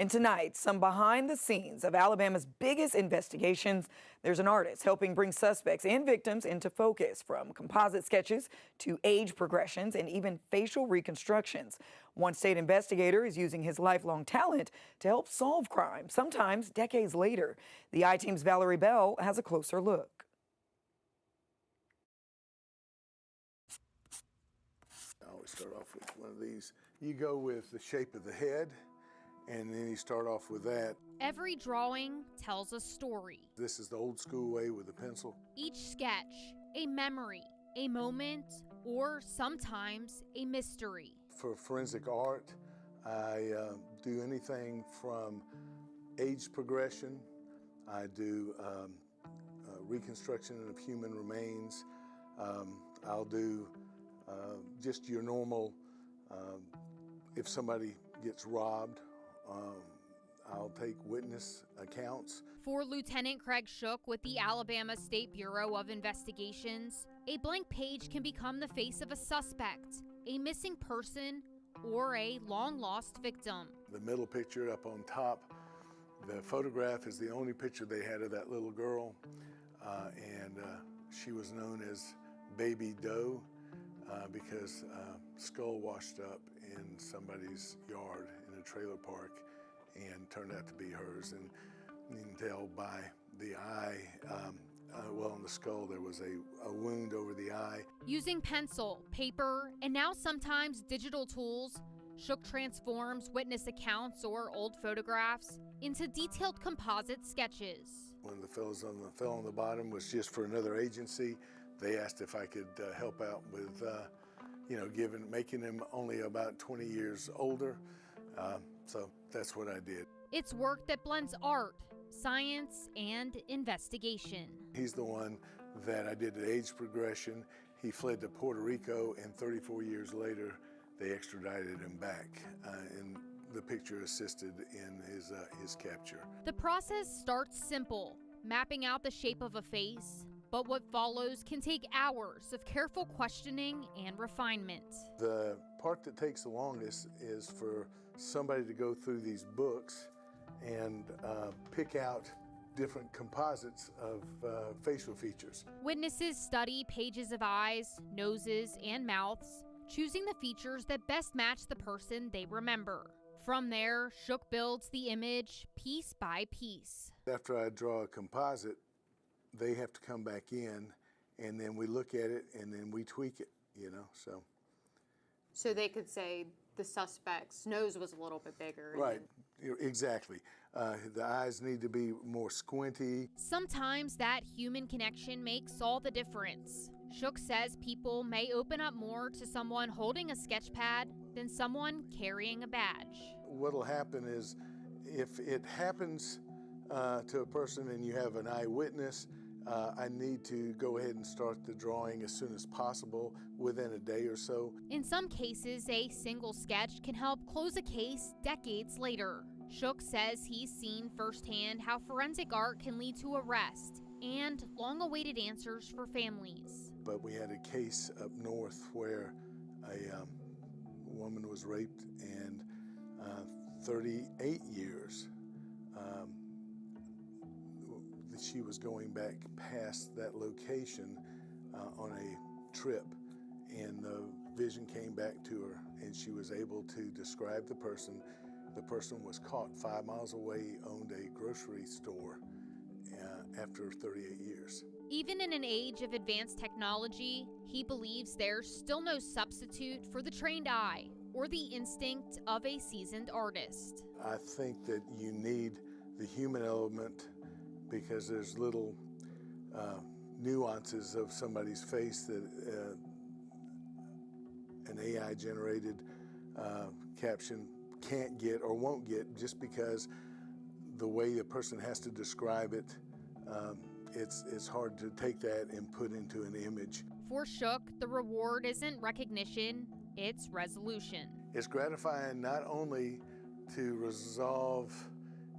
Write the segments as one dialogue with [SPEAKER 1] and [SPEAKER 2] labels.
[SPEAKER 1] And tonight, some behind the scenes of Alabama's biggest investigations. There's an artist helping bring suspects and victims into focus, from composite sketches to age progressions and even facial reconstructions. One state investigator is using his lifelong talent to help solve crime, sometimes decades later. The I-Team's Valerie Bell has a closer look.
[SPEAKER 2] I always start off with one of these. You go with the shape of the head, and then you start off with that.
[SPEAKER 3] Every drawing tells a story.
[SPEAKER 2] This is the old school way with a pencil.
[SPEAKER 3] Each sketch, a memory, a moment, or sometimes a mystery.
[SPEAKER 2] For forensic art, I do anything from age progression. I do reconstruction of human remains. I'll do just your normal, if somebody gets robbed, I'll take witness accounts.
[SPEAKER 3] For Lieutenant Craig Shook with the Alabama State Bureau of Investigations, a blank page can become the face of a suspect, a missing person, or a long-lost victim.
[SPEAKER 2] The middle picture up on top, the photograph is the only picture they had of that little girl, and she was known as Baby Doe because skull washed up in somebody's yard in a trailer park and turned out to be hers. And you can tell by the eye, well, on the skull there was a wound over the eye.
[SPEAKER 3] Using pencil, paper, and now sometimes digital tools, Shook transforms witness accounts or old photographs into detailed composite sketches.
[SPEAKER 2] One of the fellows fell on the bottom was just for another agency. They asked if I could help out with, making him only about 20 years older. So that's what I did.
[SPEAKER 3] It's work that blends art, science, and investigation.
[SPEAKER 2] He's the one that I did the age progression. He fled to Puerto Rico, and 34 years later, they extradited him back. And the picture assisted in his capture.
[SPEAKER 3] The process starts simple, mapping out the shape of a face, but what follows can take hours of careful questioning and refinement.
[SPEAKER 2] The part that takes the longest is for somebody to go through these books and pick out different composites of facial features.
[SPEAKER 3] Witnesses study pages of eyes, noses, and mouths, choosing the features that best match the person they remember. From there, Shook builds the image piece by piece.
[SPEAKER 2] After I draw a composite, they have to come back in, and then we look at it, and then we tweak it, so.
[SPEAKER 4] So they could say the suspect's nose was a little bit bigger.
[SPEAKER 2] Right, exactly. The eyes need to be more squinty.
[SPEAKER 3] Sometimes that human connection makes all the difference. Shook says people may open up more to someone holding a sketch pad than someone carrying a badge.
[SPEAKER 2] What'll happen is, if it happens to a person and you have an eyewitness, I need to go ahead and start the drawing as soon as possible, within a day or so.
[SPEAKER 3] In some cases, a single sketch can help close a case decades later. Shook says he's seen firsthand how forensic art can lead to arrest and long-awaited answers for families.
[SPEAKER 2] But we had a case up north where a woman was raped, and 38 years she was going back past that location on a trip, and the vision came back to her, and she was able to describe the person. The person was caught 5 miles away, owned a grocery store after 38 years.
[SPEAKER 3] Even in an age of advanced technology, he believes there's still no substitute for the trained eye or the instinct of a seasoned artist.
[SPEAKER 2] I think that you need the human element, because there's little nuances of somebody's face that an AI-generated caption can't get or won't get, just because the way the person has to describe it, it's hard to take that and put into an image.
[SPEAKER 3] For Shook, the reward isn't recognition, it's resolution.
[SPEAKER 2] It's gratifying not only to resolve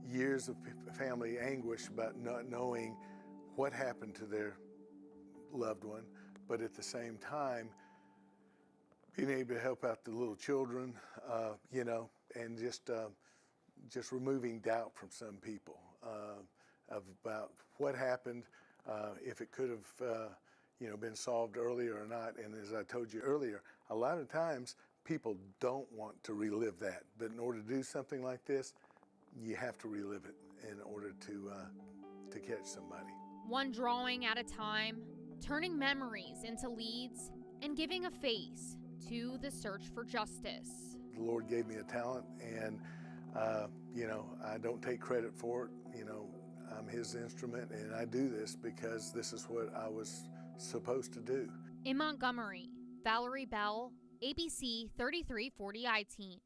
[SPEAKER 2] years of family anguish about not knowing what happened to their loved one, but at the same time, being able to help out the little children, and just just removing doubt from some people about what happened, if it could have been solved earlier or not. And as I told you earlier, a lot of times people don't want to relive that, but in order to do something like this, you have to relive it in order to catch somebody.
[SPEAKER 3] One drawing at a time, turning memories into leads and giving a face to the search for justice.
[SPEAKER 2] The Lord gave me a talent, and I don't take credit for it. I'm His instrument, and I do this because this is what I was supposed to do.
[SPEAKER 3] In Montgomery, Valerie Bell, ABC 3340 I-Team.